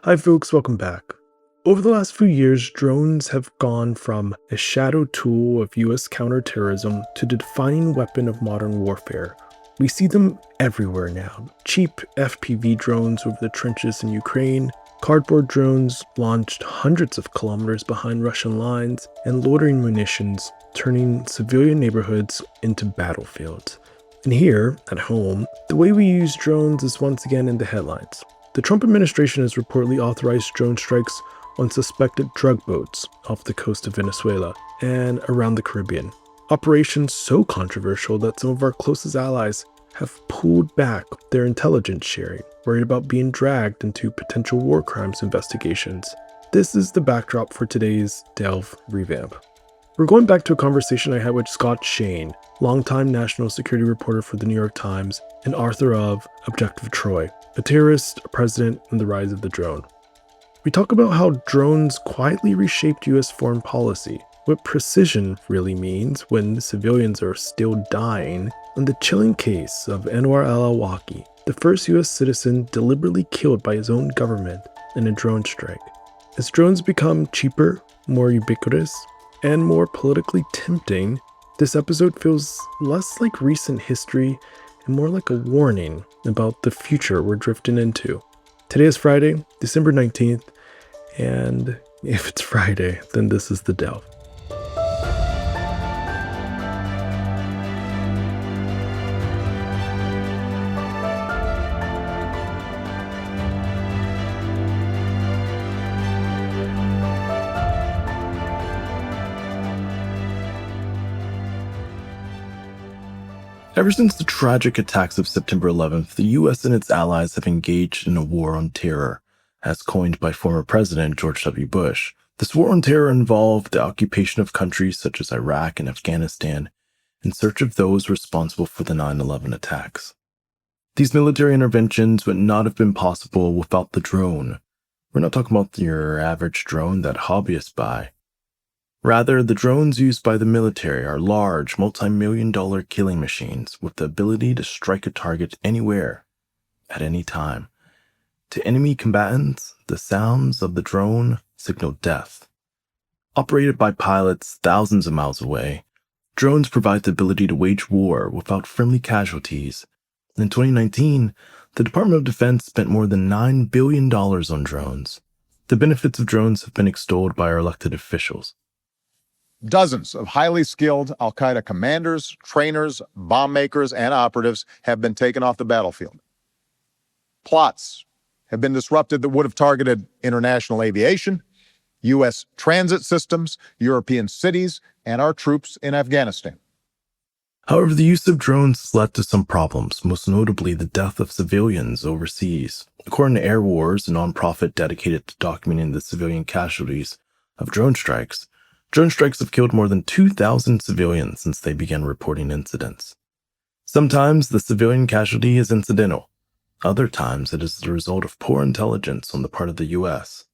Hi folks, welcome back. Over the last few years, drones have gone from a shadow tool of US counterterrorism to the defining weapon of modern warfare. We see them everywhere now. Cheap FPV drones over the trenches in Ukraine, cardboard drones launched hundreds of kilometers behind Russian lines, and loitering munitions turning civilian neighborhoods into battlefields. And here, at home, the way we use drones is once again in the headlines. The Trump administration has reportedly authorized drone strikes on suspected drug boats off the coast of Venezuela and around the Caribbean. Operations so controversial that some of our closest allies have pulled back their intelligence sharing, worried about being dragged into potential war crimes investigations. This is the backdrop for today's Delve Revamp. We're going back to a conversation I had with Scott Shane, longtime national security reporter for the New York Times and author of Objective Troy, a terrorist, a president, and the rise of the drone. We talk about how drones quietly reshaped US foreign policy, what precision really means when civilians are still dying, and the chilling case of Anwar al-Awlaki, the first US citizen deliberately killed by his own government in a drone strike. As drones become cheaper, more ubiquitous, and more politically tempting, this episode feels less like recent history and more like a warning about the future we're drifting into. Today is Friday, December 19th, and if it's Friday, then this is the Delve. Ever since the tragic attacks of September 11th, the US and its allies have engaged in a war on terror, as coined by former President George W. Bush. This war on terror involved the occupation of countries such as Iraq and Afghanistan in search of those responsible for the 9/11 attacks. These military interventions would not have been possible without the drone. We're not talking about your average drone that hobbyists buy. Rather, the drones used by the military are large, multi-million-dollar killing machines with the ability to strike a target anywhere, at any time. To enemy combatants, the sounds of the drone signal death. Operated by pilots thousands of miles away, drones provide the ability to wage war without friendly casualties. In 2019, the Department of Defense spent more than $9 billion on drones. The benefits of drones have been extolled by our elected officials. Dozens of highly skilled al-Qaeda commanders, trainers, bomb makers, and operatives have been taken off the battlefield. Plots have been disrupted that would have targeted international aviation, U.S. transit systems, European cities, and our troops in Afghanistan. However, the use of drones led to some problems, most notably the death of civilians overseas. According to Air Wars, a nonprofit dedicated to documenting the civilian casualties of drone strikes have killed more than 2,000 civilians since they began reporting incidents. Sometimes the civilian casualty is incidental. Other times it is the result of poor intelligence on the part of the U.S.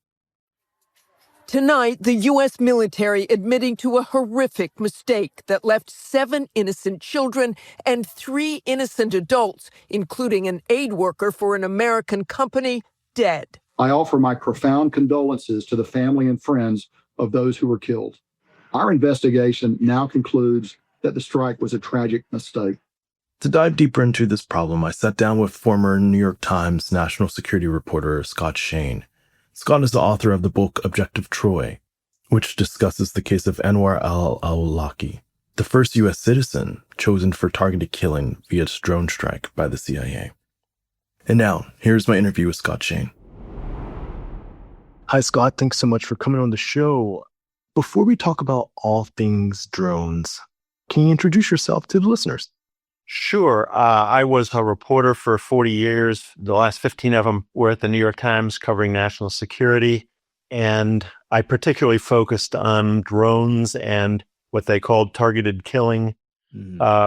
Tonight, the U.S. military admitting to a horrific mistake that left 7 innocent children and 3 innocent adults, including an aid worker for an American company, dead. I offer my profound condolences to the family and friends of those who were killed. Our investigation now concludes that the strike was a tragic mistake. To dive deeper into this problem, I sat down with former New York Times national security reporter Scott Shane. Scott is the author of the book Objective Troy, which discusses the case of Anwar al-Awlaki, the first U.S. citizen chosen for targeted killing via drone strike by the CIA. And now, here's my interview with Scott Shane. Hi, Scott. Thanks so much for coming on the show. Before we talk about all things drones, can you introduce yourself to the listeners? Sure. I was a reporter for 40 years. The last 15 of them were at the New York Times covering national security. And I particularly focused on drones and what they called targeted killing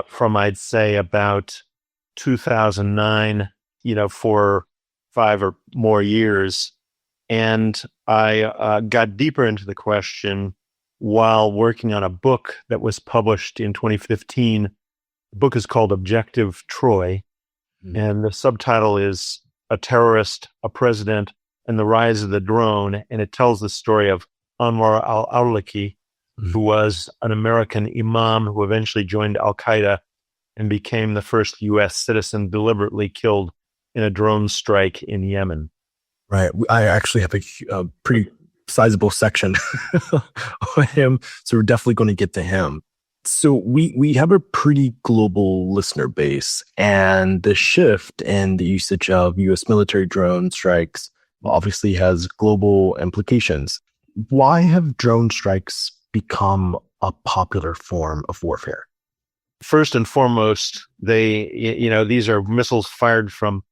from, I'd say, about 2009, for 5 or more years. And I got deeper into the question while working on a book that was published in 2015. The book is called Objective Troy, and the subtitle is A Terrorist, a President, and the rise of the drone. And it tells the story of Anwar al-Awlaki, who was an American imam who eventually joined al-Qaeda and became the first U.S. citizen deliberately killed in a drone strike in Yemen. Right. I actually have a pretty sizable section on him, so we're definitely going to get to him. So we have a pretty global listener base, and the shift in the usage of U.S. military drone strikes obviously has global implications. Why have drone strikes become a popular form of warfare? First and foremost, these are missiles fired from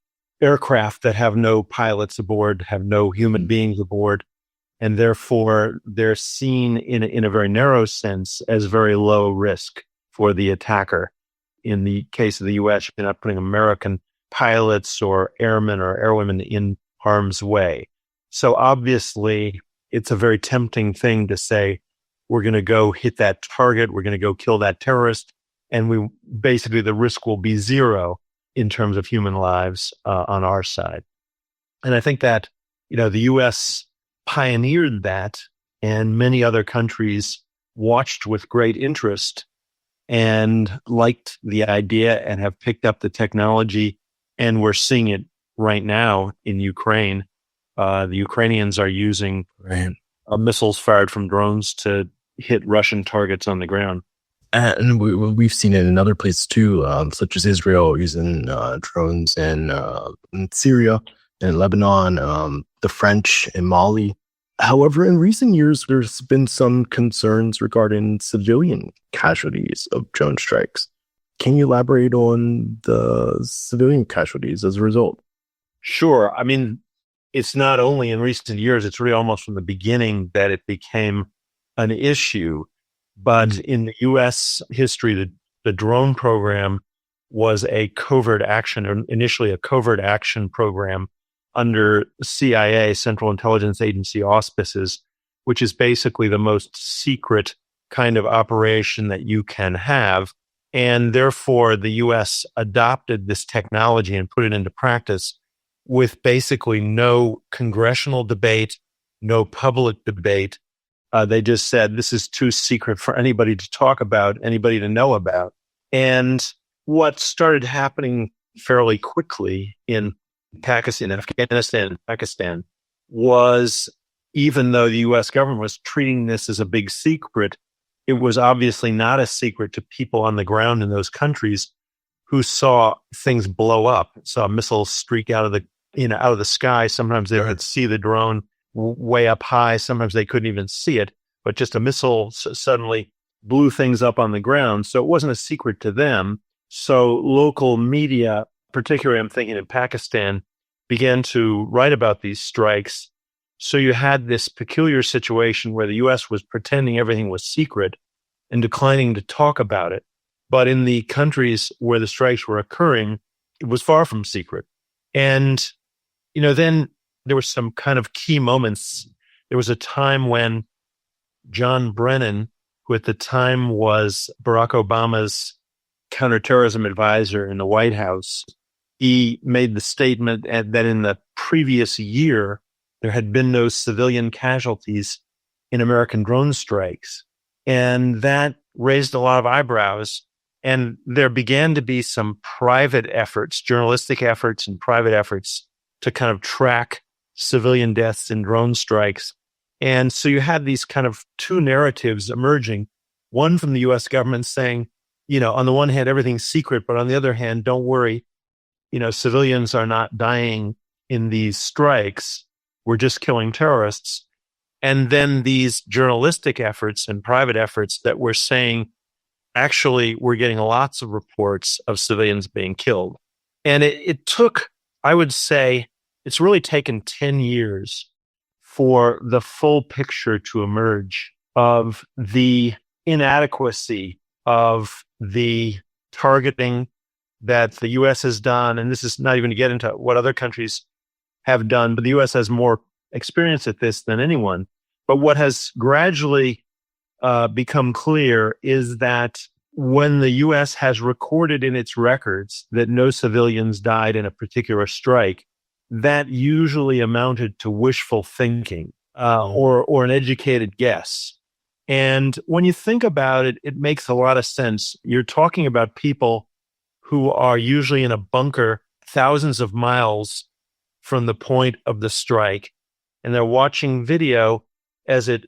aircraft that have no pilots aboard, have no human beings aboard, and therefore they're seen in a very narrow sense as very low risk for the attacker. In the case of the U.S., you're not putting American pilots or airmen or airwomen in harm's way. So obviously, it's a very tempting thing to say, we're going to go hit that target, we're going to go kill that terrorist, and basically the risk will be zero in terms of human lives on our side. And I think that, the U.S. pioneered that, and many other countries watched with great interest and liked the idea and have picked up the technology. And we're seeing it right now in Ukraine. The Ukrainians are using missiles fired from drones to hit Russian targets on the ground. And we've seen it in other places too, such as Israel using drones in Syria and Lebanon, the French in Mali. However, in recent years, there's been some concerns regarding civilian casualties of drone strikes. Can you elaborate on the civilian casualties as a result? Sure. I mean, it's not only in recent years, it's really almost from the beginning that it became an issue. But in the U.S. history, the drone program was a covert action, or initially a covert action program under CIA, Central Intelligence Agency auspices, which is basically the most secret kind of operation that you can have. And therefore, the U.S. adopted this technology and put it into practice with basically no congressional debate, no public debate. They just said, this is too secret for anybody to talk about, anybody to know about. And what started happening fairly quickly in Pakistan, Afghanistan, and Pakistan was, even though the U.S. government was treating this as a big secret, it was obviously not a secret to people on the ground in those countries who saw things blow up, saw missiles streak out of the sky. Sometimes they could see the drone way up high. Sometimes they couldn't even see it, but just a missile suddenly blew things up on the ground. So it wasn't a secret to them. So local media, particularly I'm thinking in Pakistan, began to write about these strikes. So you had this peculiar situation where the U.S. was pretending everything was secret and declining to talk about it. But in the countries where the strikes were occurring, it was far from secret. And, then there were some kind of key moments. There was a time when John Brennan, who at the time was Barack Obama's counterterrorism advisor in the White House, he made the statement that in the previous year, there had been no civilian casualties in American drone strikes. And that raised a lot of eyebrows. And there began to be some private efforts, journalistic efforts and private efforts to kind of track civilian deaths in drone strikes. And so you had these kind of two narratives emerging, one from the U.S. government saying, on the one hand, everything's secret, but on the other hand, don't worry, civilians are not dying in these strikes. We're just killing terrorists. And then these journalistic efforts and private efforts that were saying, actually, we're getting lots of reports of civilians being killed. And it took, I would say, it's really taken 10 years for the full picture to emerge of the inadequacy of the targeting that the U.S. has done. And this is not even to get into what other countries have done, but the U.S. has more experience at this than anyone. But what has gradually become clear is that when the U.S. has recorded in its records that no civilians died in a particular strike, that usually amounted to wishful thinking or an educated guess. And when you think about it, it makes a lot of sense. You're talking about people who are usually in a bunker thousands of miles from the point of the strike, and they're watching video as a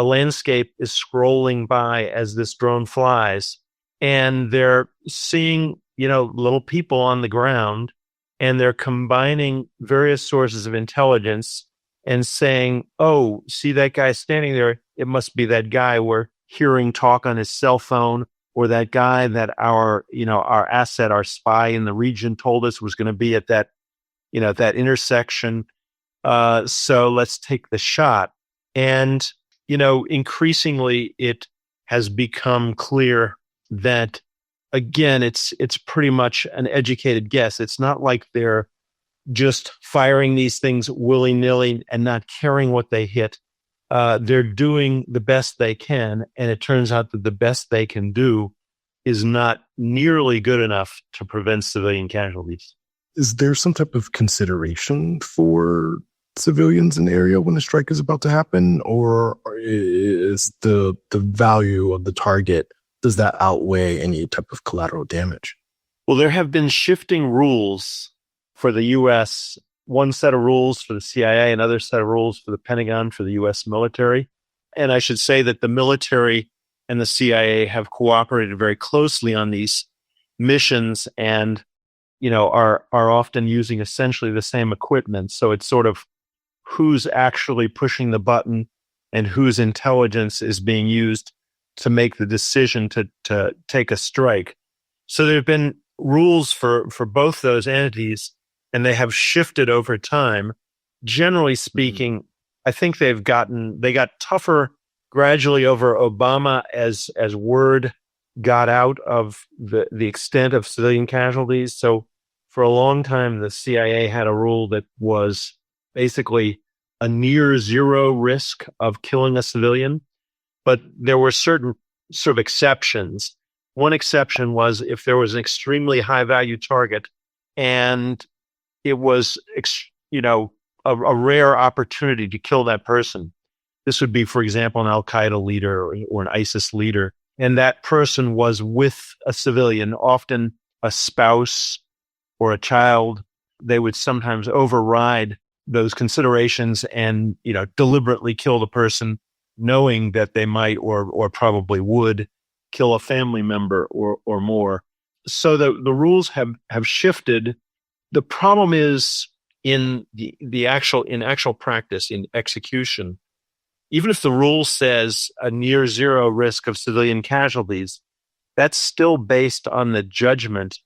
landscape is scrolling by as this drone flies, and they're seeing, little people on the ground, and they're combining various sources of intelligence and saying, oh, see that guy standing there? It must be that guy we're hearing talk on his cell phone, or that guy that our asset, our spy in the region told us was going to be at that, that intersection. So let's take the shot. And, increasingly it has become clear that, again, it's pretty much an educated guess. It's not like they're just firing these things willy-nilly and not caring what they hit. They're doing the best they can, and it turns out that the best they can do is not nearly good enough to prevent civilian casualties. Is there some type of consideration for civilians in the area when the strike is about to happen, or is the value of the target, does that outweigh any type of collateral damage? Well, there have been shifting rules for the U.S., one set of rules for the CIA, another set of rules for the Pentagon, for the U.S. military. And I should say that the military and the CIA have cooperated very closely on these missions and, are often using essentially the same equipment. So it's sort of who's actually pushing the button and whose intelligence is being used to make the decision to take a strike. So there have been rules for both those entities, and they have shifted over time. Generally speaking, I think they got tougher gradually over Obama as word got out of the extent of civilian casualties. So for a long time, the CIA had a rule that was basically a near zero risk of killing a civilian, but there were certain sort of exceptions. One exception was if there was an extremely high value target and it was, a rare opportunity to kill that person. This would be, for example, an al-Qaeda leader or an ISIS leader. And that person was with a civilian, often a spouse or a child. They would sometimes override those considerations and, deliberately kill the person, knowing that they might or probably would kill a family member or more. So the rules have shifted. The problem is in actual practice, in execution, even if the rule says a near zero risk of civilian casualties, that's still based on the judgment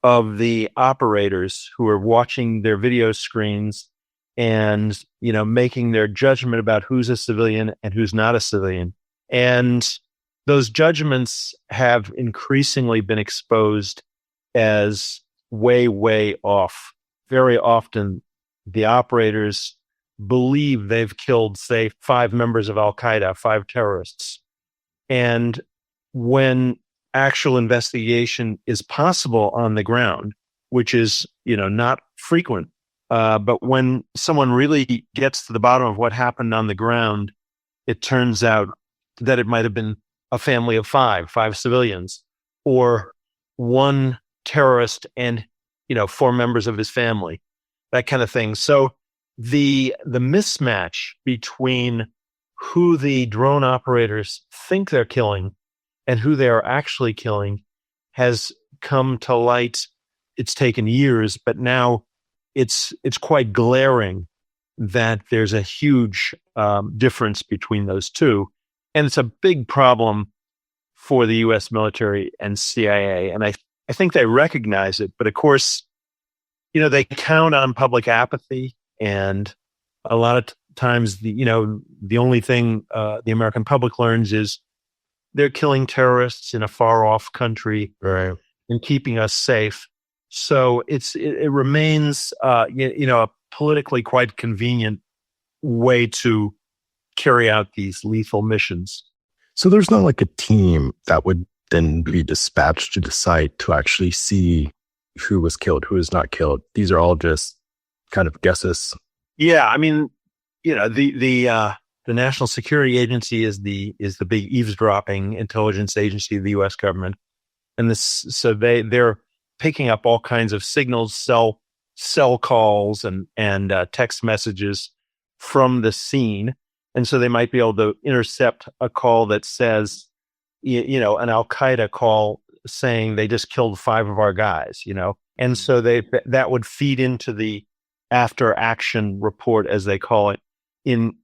of the operators who are watching their video screens and, making their judgment about who's a civilian and who's not a civilian. And those judgments have increasingly been exposed as way, way off. Very often, the operators believe they've killed, say, 5 members of al-Qaeda, 5 terrorists. And when actual investigation is possible on the ground, which is, not frequent, but when someone really gets to the bottom of what happened on the ground, it turns out that it might have been a family of 5 civilians, or one terrorist and 4 members of his family, that kind of thing. So the mismatch between who the drone operators think they're killing and who they are actually killing has come to light. It's taken years, but now it's quite glaring that there's a huge difference between those two. And it's a big problem for the U.S. military and CIA. And I think they recognize it, but of course, they count on public apathy, and a lot of times, the only thing the American public learns is they're killing terrorists in a far off country, Right, and keeping us safe. So it remains, a politically quite convenient way to carry out these lethal missions. So there's not like a team that would then be dispatched to the site to actually see who was killed, who was not killed. These are all just kind of guesses? Yeah, I mean, the National Security Agency is the big eavesdropping intelligence agency of the U.S. government, and so they're picking up all kinds of signals, cell calls, and text messages from the scene, and so they might be able to intercept a call that says, an Al Qaeda call saying they just killed 5 of our guys, and so that would feed into the after action report, as they call it.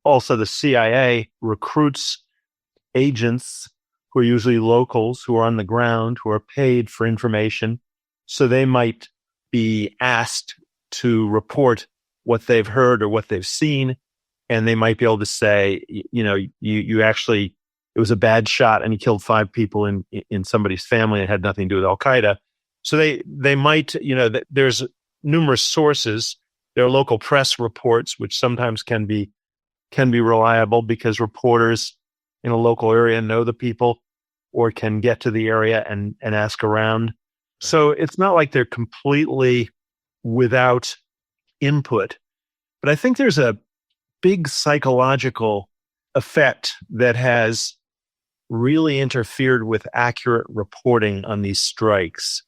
Also, the CIA recruits agents who are usually locals, who are on the ground, who are paid for information. So they might be asked to report what they've heard or what they've seen. And they might be able to say, you actually, it was a bad shot and he killed 5 people in somebody's family. It had nothing to do with Al Qaeda. So they might, there's numerous sources. There are local press reports, which sometimes can be reliable because reporters in a local area know the people or can get to the area and ask around. So it's not like they're completely without input. But I think there's a big psychological effect that has really interfered with accurate reporting on these strikes.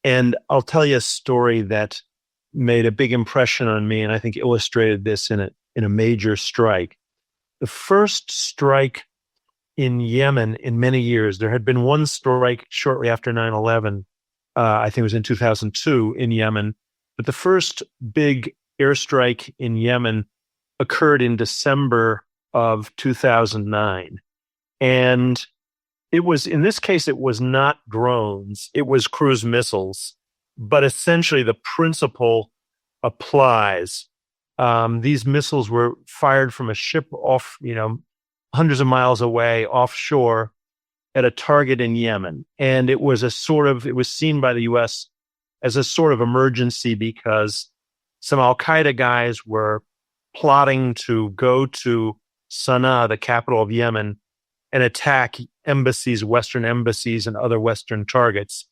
And I'll tell you a story that made a big impression on me, and I think illustrated this in a major strike. The first strike in Yemen in many years, there had been one strike shortly after 9/11, I think it was in 2002 in Yemen, but the first big airstrike in Yemen occurred in December of 2009. And in this case, it was not drones, it was cruise missiles, but essentially the principle applies. These missiles were fired from a ship off, hundreds of miles away offshore at a target in Yemen. And it was seen by the U.S. as a sort of emergency because some al-Qaeda guys were plotting to go to Sana'a, the capital of Yemen, and attack embassies, Western embassies, and other Western targets.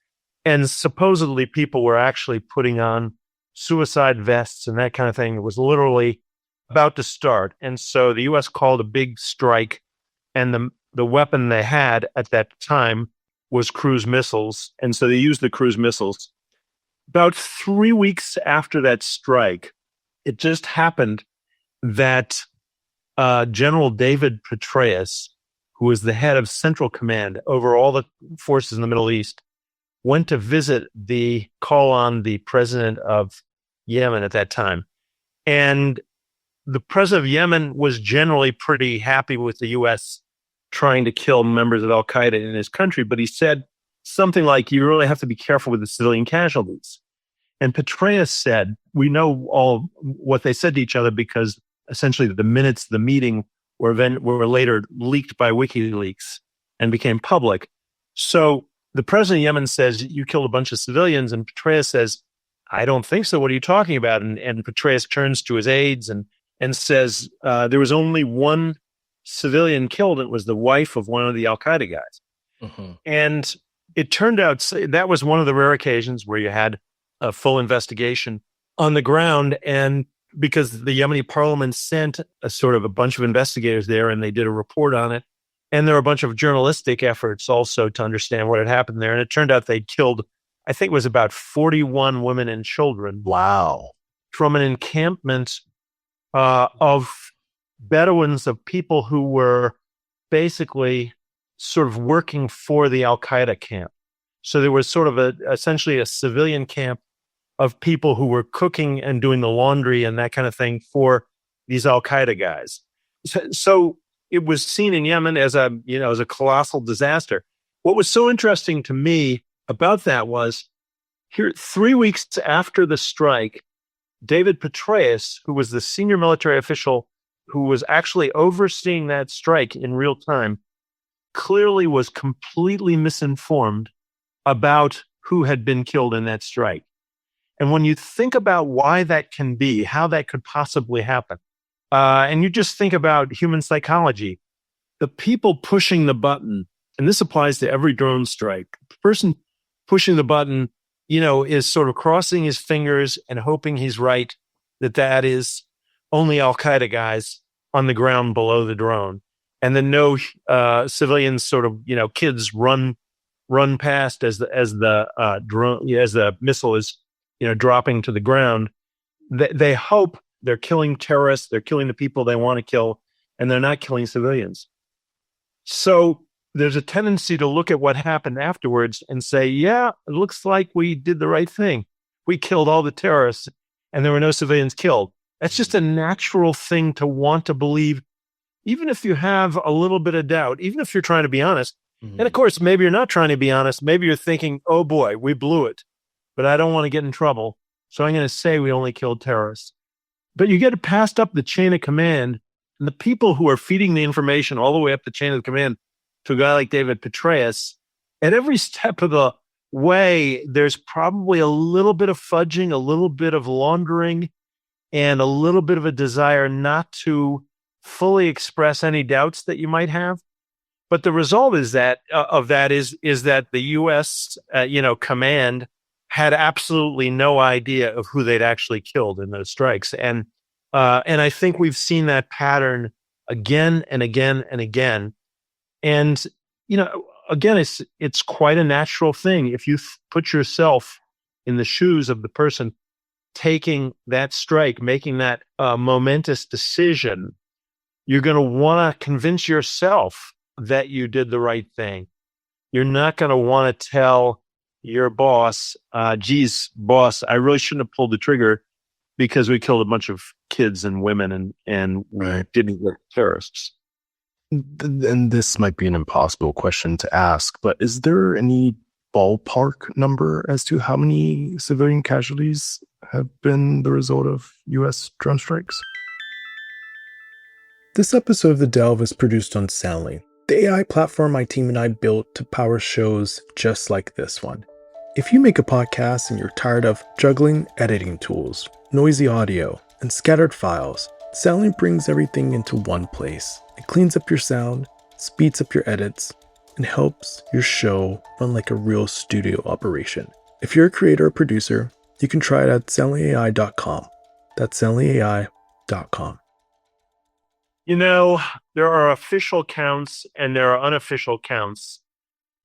And supposedly people were actually putting on suicide vests and that kind of thing. It was literally about to start. And so the U.S. called a big strike, and the weapon they had at that time was cruise missiles. And so they used the cruise missiles. About 3 weeks after that strike, it just happened that General David Petraeus, who was the head of Central Command over all the forces in the Middle East, went to visit call on the president of Yemen at that time. And the president of Yemen was generally pretty happy with the U.S. trying to kill members of al-Qaeda in his country, but he said something like, you really have to be careful with the civilian casualties. And Petraeus said, we know all what they said to each other because essentially the minutes of the meeting were later leaked by WikiLeaks and became public. So the president of Yemen says, you killed a bunch of civilians, and Petraeus says, I don't think so. What are you talking about? And Petraeus turns to his aides and says, there was only one civilian killed, and it was the wife of one of the al-Qaeda guys. Mm-hmm. And it turned out that was one of the rare occasions where you had a full investigation on the ground. And because the Yemeni parliament sent a bunch of investigators there, and they did a report on it. And there were a bunch of journalistic efforts also to understand what had happened there. And it turned out they killed, I think it was about 41 women and children. Wow. From an encampment of Bedouins, of people who were basically sort of working for the al-Qaeda camp. So there was sort of essentially a civilian camp of people who were cooking and doing the laundry and that kind of thing for these al-Qaeda guys. So it was seen in Yemen as a colossal disaster. What was so interesting to me about that was, here 3 weeks after the strike, David Petraeus, who was the senior military official who was actually overseeing that strike in real time, clearly was completely misinformed about who had been killed in that strike. And when you think about why that can be, how that could possibly happen, and you just think about human psychology, the people pushing the button, and this applies to every drone strike, the person pushing the button, is sort of crossing his fingers and hoping he's right that is only al-Qaeda guys on the ground below the drone. And then no civilians sort of, kids run past as the drone, as the missile is, dropping to the ground. They hope they're killing terrorists, they're killing the people they want to kill, and they're not killing civilians. So there's a tendency to look at what happened afterwards and say, yeah, it looks like we did the right thing. We killed all the terrorists and there were no civilians killed. That's just a natural thing to want to believe, even if you have a little bit of doubt, even if you're trying to be honest. And of course, maybe you're not trying to be honest. Maybe you're thinking, oh boy, we blew it, but I don't want to get in trouble. So I'm going to say we only killed terrorists. But you get passed up the chain of command, and the people who are feeding the information all the way up the chain of command to a guy like David Petraeus, at every step of the way, there's probably a little bit of fudging, a little bit of laundering, and a little bit of a desire not to fully express any doubts that you might have. But the result is that that the U.S. command had absolutely no idea of who they'd actually killed in those strikes, and I think we've seen that pattern again and again and again. And again, it's quite a natural thing if you put yourself in the shoes of the person taking that strike, making that momentous decision. You're going to want to convince yourself that you did the right thing. You're not going to want to tell your boss, geez, boss, I really shouldn't have pulled the trigger because we killed a bunch of kids and women and we didn't get terrorists. And this might be an impossible question to ask, but is there any ballpark number as to how many civilian casualties have been the result of U.S. drone strikes? This episode of The Delve is produced on Chalin, the AI platform my team and I built to power shows just like this one. If you make a podcast and you're tired of juggling editing tools, noisy audio, and scattered files, Chalin brings everything into one place. It cleans up your sound, speeds up your edits, and helps your show run like a real studio operation. If you're a creator or producer, you can try it at chalinai.com. That's chalinai.com. There are official counts and there are unofficial counts,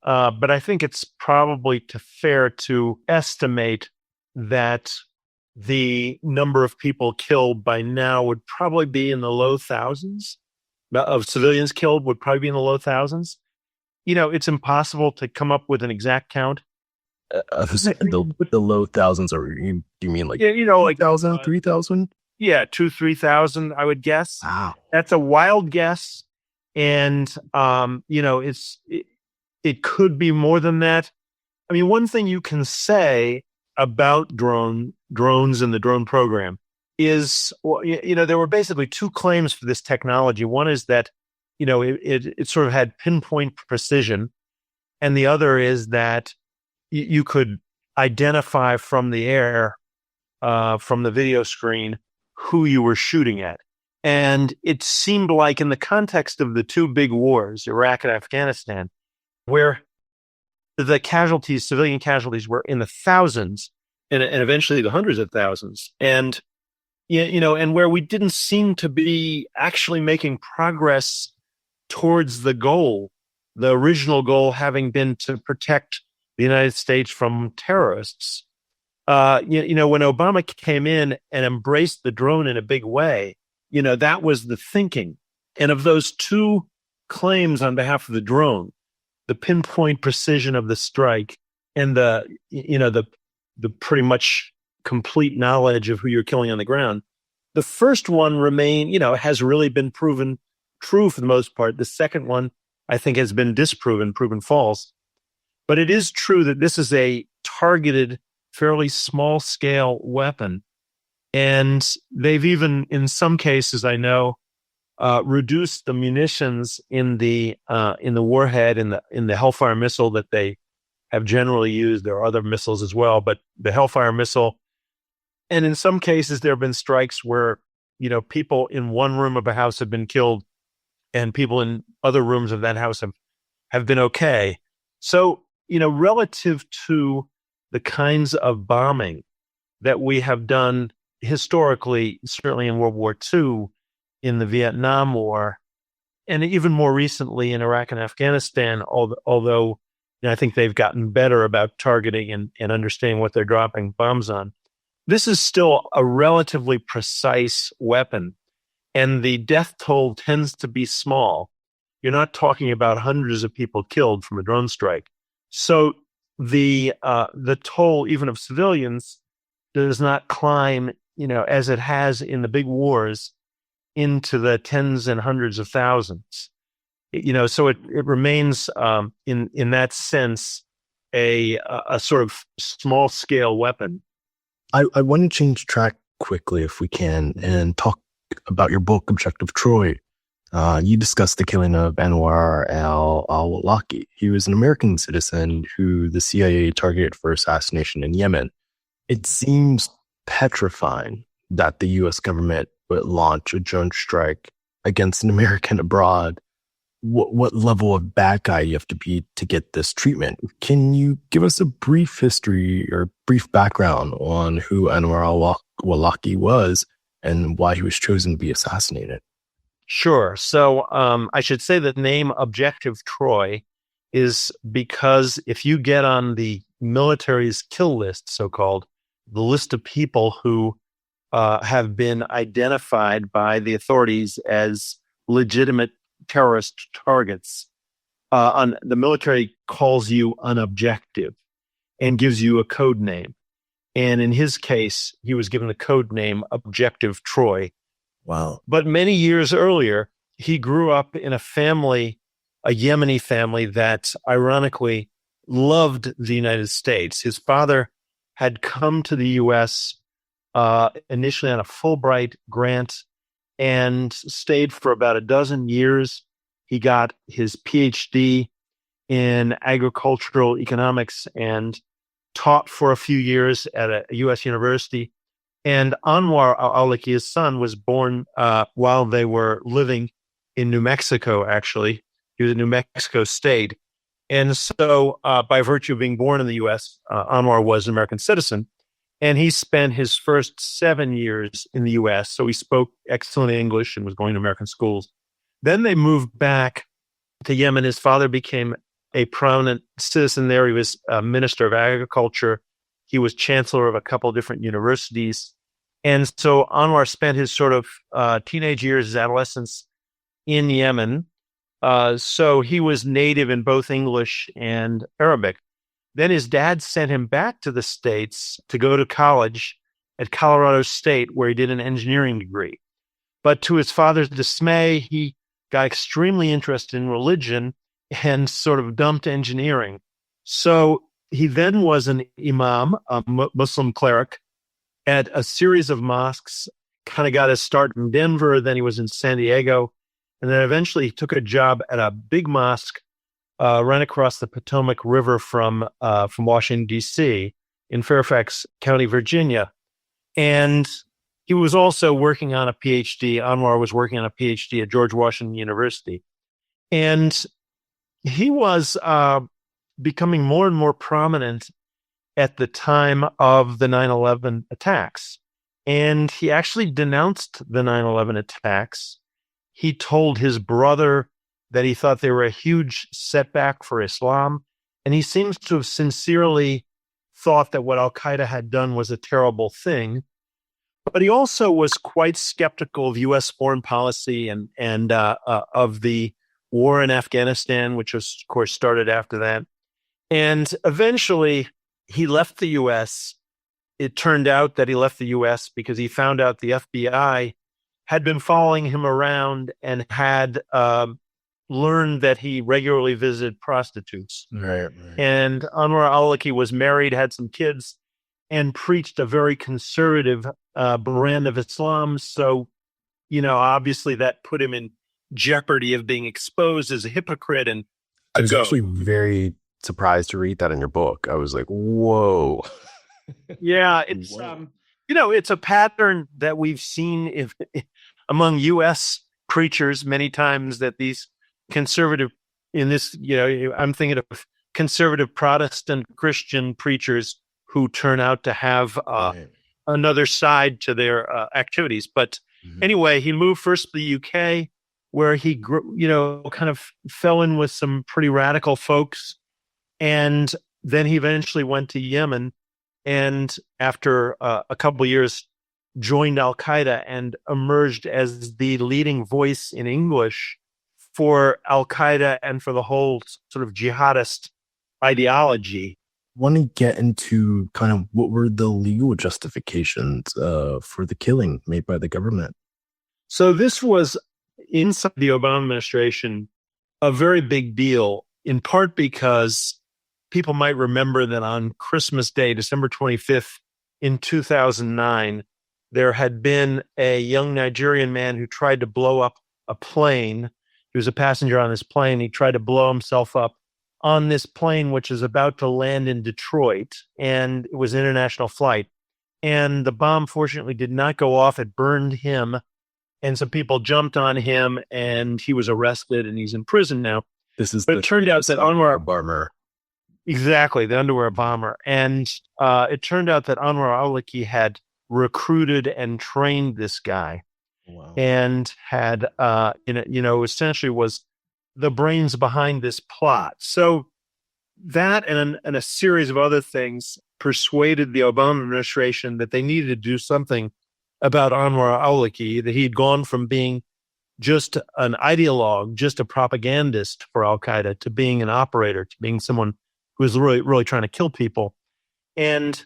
but I think it's probably fair to estimate that the number of people killed by now would probably be in the low thousands. Of civilians killed would probably be in the low thousands. It's impossible to come up with an exact count. The low thousands, or you mean like 1,000, 3,000? Yeah, 2,000-3,000, I would guess. Wow. That's a wild guess. And, it could be more than that. I mean, one thing you can say about drones and the drone program is, there were basically two claims for this technology. One is that, it sort of had pinpoint precision. And the other is that you could identify from the air, from the video screen, who you were shooting at. And it seemed like in the context of the two big wars, Iraq and Afghanistan, where the civilian casualties were in the thousands and eventually the hundreds of thousands. And, and where we didn't seem to be actually making progress towards the goal, the original goal having been to protect the United States from terrorists. When Obama came in and embraced the drone in a big way, that was the thinking. And of those two claims on behalf of the drone, the pinpoint precision of the strike and the pretty much complete knowledge of who you're killing on the ground, the first one has really been proven true for the most part. The second one, I think, has been proven false. But it is true that this is a targeted, fairly small scale weapon. And they've even, in some cases, I know, reduced the munitions in the warhead, in the Hellfire missile that they have generally used. There are other missiles as well, but the Hellfire missile. And in some cases, there have been strikes where, people in one room of a house have been killed and people in other rooms of that house have been okay. So, relative to the kinds of bombing that we have done historically, certainly in World War II, in the Vietnam War, and even more recently in Iraq and Afghanistan, although I think they've gotten better about targeting and understanding what they're dropping bombs on. This is still a relatively precise weapon, and the death toll tends to be small. You're not talking about hundreds of people killed from a drone strike. So the toll, even of civilians, does not climb, as it has in the big wars, into the tens and hundreds of thousands. So it remains in that sense a sort of small scale weapon. I want to change track quickly, if we can, and talk about your book, Objective Troy. You discussed the killing of Anwar al-Awlaki. He was an American citizen who the CIA targeted for assassination in Yemen. It seems petrifying that the U.S. government would launch a drone strike against an American abroad. What level of bad guy you have to be to get this treatment? Can you give us a brief history or brief background on who Anwar al-Awlaki was and why he was chosen to be assassinated? Sure. So I should say that the name Objective Troy is because if you get on the military's kill list, so-called, the list of people who have been identified by the authorities as legitimate terrorist targets, the military calls you an objective and gives you a code name. And in his case, he was given the code name Objective Troy. Wow. But many years earlier, he grew up in a family, a Yemeni family that ironically loved the United States. His father had come to the U.S. Initially on a Fulbright grant and stayed for about a dozen years. He got his PhD in agricultural economics and taught for a few years at a U.S. university. And Anwar al-Awlaki, his son, was born while they were living in New Mexico, actually. He was in New Mexico State. And so by virtue of being born in the U.S., Anwar was an American citizen. And he spent his first 7 years in the U.S., so he spoke excellent English and was going to American schools. Then they moved back to Yemen. His father became a prominent citizen there. He was a minister of agriculture. He was chancellor of a couple of different universities. And so Anwar spent his sort of teenage years, his adolescence in Yemen. So he was native in both English and Arabic. Then his dad sent him back to the States to go to college at Colorado State, where he did an engineering degree. But to his father's dismay, he got extremely interested in religion and sort of dumped engineering. So he then was an imam, a Muslim cleric, at a series of mosques, kind of got his start in Denver. Then he was in San Diego. And then eventually he took a job at a big mosque right across the Potomac River from Washington, D.C., in Fairfax County, Virginia. And he was also working on a PhD. Anwar was working on a PhD at George Washington University. And he was becoming more and more prominent at the time of the 9/11 attacks. And he actually denounced the 9/11 attacks. He told his brother that he thought they were a huge setback for Islam. And he seems to have sincerely thought that what al-Qaeda had done was a terrible thing. But he also was quite skeptical of U.S. foreign policy and of the war in Afghanistan, which was, of course, started after that. And eventually he left the U.S. It turned out that he left the U.S. because he found out the FBI had been following him around and had learned that he regularly visited prostitutes. Right. And Anwar al-Awlaki was married, had some kids, and preached a very conservative brand of Islam. So, obviously that put him in jeopardy of being exposed as a hypocrite. And I was actually very surprised to read that in your book. I was like, whoa. Yeah, it's it's a pattern that we've seen among U.S. preachers many times, that these conservative, in this, I'm thinking of conservative Protestant Christian preachers who turn out to have another side to their activities. But anyway, he moved first to the UK, where he kind of fell in with some pretty radical folks, and then he eventually went to Yemen, and after a couple of years, joined Al Qaeda and emerged as the leading voice in English for Al Qaeda and for the whole sort of jihadist ideology. Want to get into kind of what were the legal justifications for the killing made by the government? So this was, inside the Obama administration, a very big deal, in part because people might remember that on Christmas Day, December 25th, in 2009, there had been a young Nigerian man who tried to blow up a plane. He was a passenger on this plane. He tried to blow himself up on this plane, which is about to land in Detroit, and it was an international flight. And the bomb, fortunately, did not go off. It burned him, and some people jumped on him, and he was arrested, and he's in prison now. But it turned out that Anwar bomber. Exactly, the underwear bomber. And it turned out that Anwar al-Awlaki had recruited and trained this guy. Wow. And had, essentially was the brains behind this plot. So that and a series of other things persuaded the Obama administration that they needed to do something about Anwar al-Awlaki, that he'd gone from being just an ideologue, just a propagandist for al-Qaeda, to being an operator, to being someone who was really, really trying to kill people. And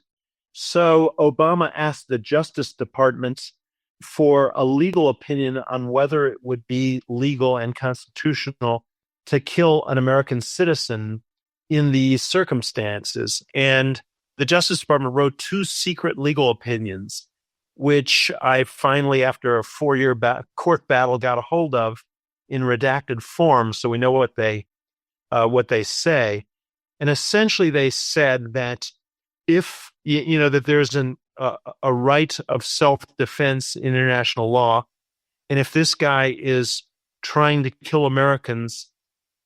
so Obama asked the Justice Department for a legal opinion on whether it would be legal and constitutional to kill an American citizen in these circumstances. And the Justice Department wrote 2 secret legal opinions, which I finally, after a 4-year court battle, got a hold of in redacted form, so we know what they say. And essentially, they said that if that there's a right of self-defense in international law, and if this guy is trying to kill Americans,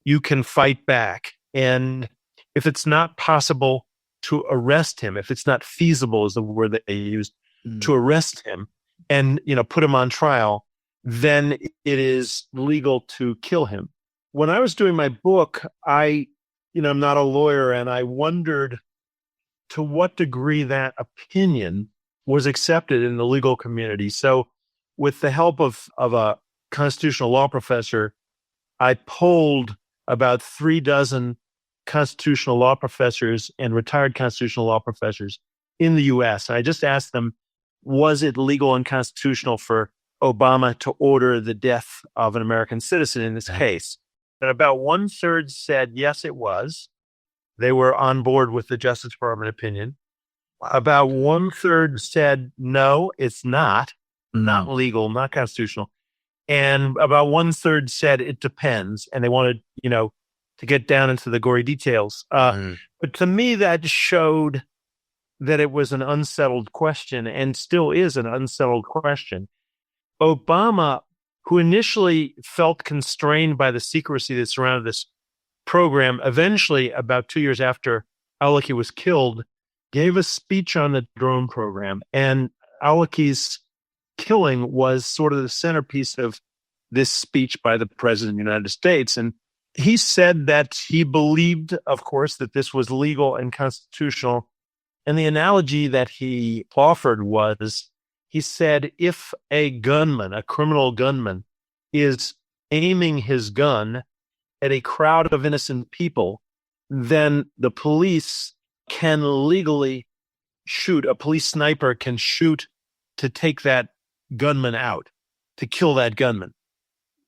you can fight back. And if it's not possible to arrest him, if it's not feasible is the word that they used, to arrest him and put him on trial, then it is legal to kill him. When I was doing my book, I'm not a lawyer, and I wondered to what degree that opinion was accepted in the legal community. So with the help of a constitutional law professor, I polled about 3 dozen constitutional law professors and retired constitutional law professors in the U.S. I just asked them, was it legal and constitutional for Obama to order the death of an American citizen in this case? And about 1/3 said, yes, it was. They were on board with the Justice Department opinion. About 1/3 said, no, it's not legal, not constitutional. And about 1/3 said it depends. And they wanted, to get down into the gory details. But to me, that showed that it was an unsettled question, and still is an unsettled question. Obama, who initially felt constrained by the secrecy that surrounded this program, eventually, about 2 years after al-Awlaki was killed, gave a speech on the drone program. And al-Awlaki's killing was sort of the centerpiece of this speech by the President of the United States. And he said that he believed, of course, that this was legal and constitutional. And the analogy that he offered was, he said, if a gunman, a criminal gunman, is aiming his gun at a crowd of innocent people, then the police can legally shoot. A police sniper can shoot to take that gunman out, to kill that gunman.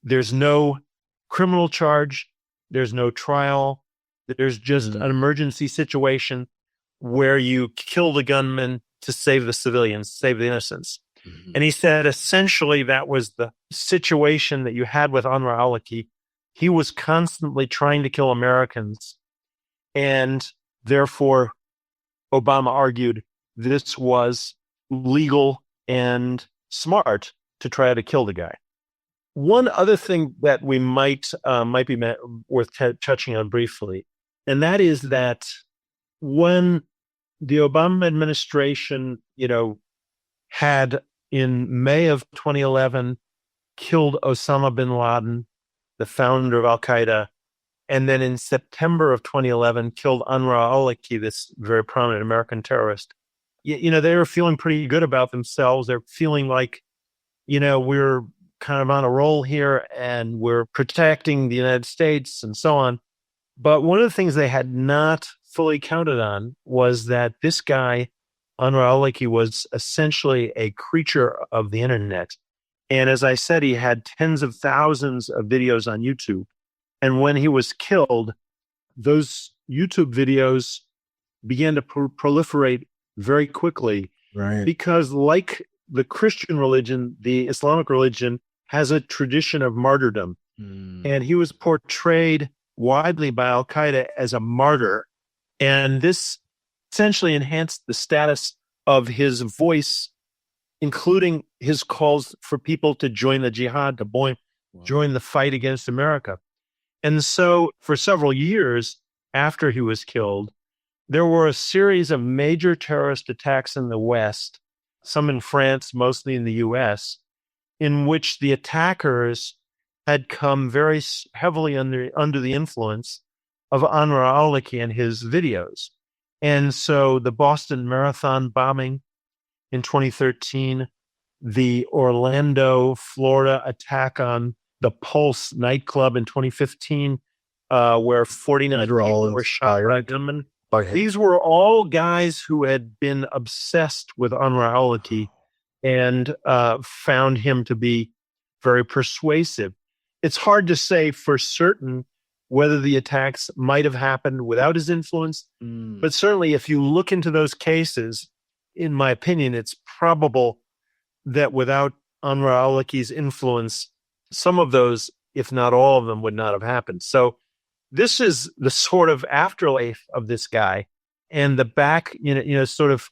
There's no criminal charge. There's no trial. There's just an emergency situation where you kill the gunman to save the civilians, save the innocents. And he said, essentially, that was the situation that you had with Anwar al-Awlaki. He was constantly trying to kill Americans. And therefore, Obama argued this was legal and smart to try to kill the guy. One other thing that we might be worth touching on briefly, and that is that when the Obama administration, had, in May of 2011, killed Osama bin Laden, the founder of al-Qaeda, and then in September of 2011, killed Anwar al-Awlaki, this very prominent American terrorist. They were feeling pretty good about themselves. They're feeling like, we're kind of on a roll here and we're protecting the United States and so on. But one of the things they had not fully counted on was that this guy, Anwar al-Awlaki, was essentially a creature of the internet. And as I said, he had tens of thousands of videos on YouTube. And when he was killed, those YouTube videos began to proliferate very quickly. Right. Because like the Christian religion, the Islamic religion has a tradition of martyrdom. And he was portrayed widely by al-Qaeda as a martyr. And this essentially enhanced the status of his voice, including his calls for people to join the jihad, to join the fight against America. And so for several years after he was killed, there were a series of major terrorist attacks in the West, some in France, mostly in the US, in which the attackers had come very heavily under the influence of Anwar al-Awlaki and his videos. And so the Boston Marathon bombing in 2013, the Orlando, Florida attack on the Pulse nightclub in 2015, where 49 people were shot by gunmen. These were all guys who had been obsessed with Anwar al-Awlaki and found him to be very persuasive. It's hard to say for certain whether the attacks might have happened without his influence, but certainly if you look into those cases, in my opinion, it's probable that without Anwar al-Awlaki's influence, some of those, if not all of them, would not have happened. So this is the sort of afterlife of this guy, and the sort of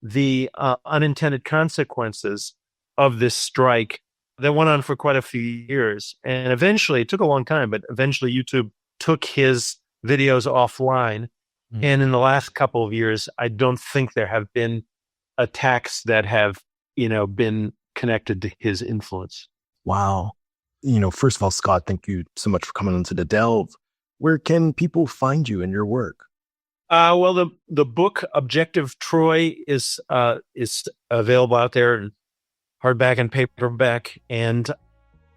the unintended consequences of this strike that went on for quite a few years. And eventually, it took a long time, but eventually YouTube took his videos offline. And in the last couple of years, I don't think there have been attacks that have, been connected to his influence. Wow. First of all, Scott, thank you so much for coming into the Delve. Where can people find you and your work? Well, the book Objective Troy is available out there in hardback and paperback. And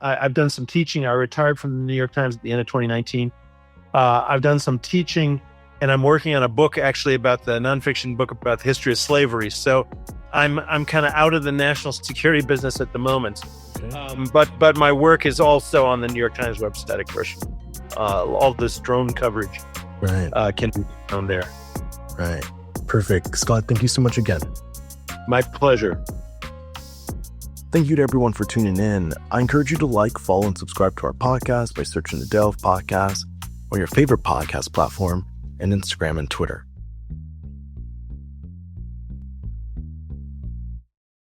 I've done some teaching. I retired from the New York Times at the end of 2019. I've done some teaching, and I'm working on a book actually about the nonfiction book about the history of slavery. So I'm kind of out of the national security business at the moment. Okay. But my work is also on the New York Times website, of course. All this drone coverage can be found there. Right. Perfect. Scott, thank you so much again. My pleasure. Thank you to everyone for tuning in. I encourage you to like, follow, and subscribe to our podcast by searching the Delve Podcast or your favorite podcast platform and Instagram and Twitter.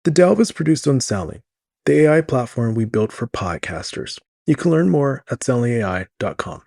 The Delve is produced on Chalin, the AI platform we built for podcasters. You can learn more at chalinai.com.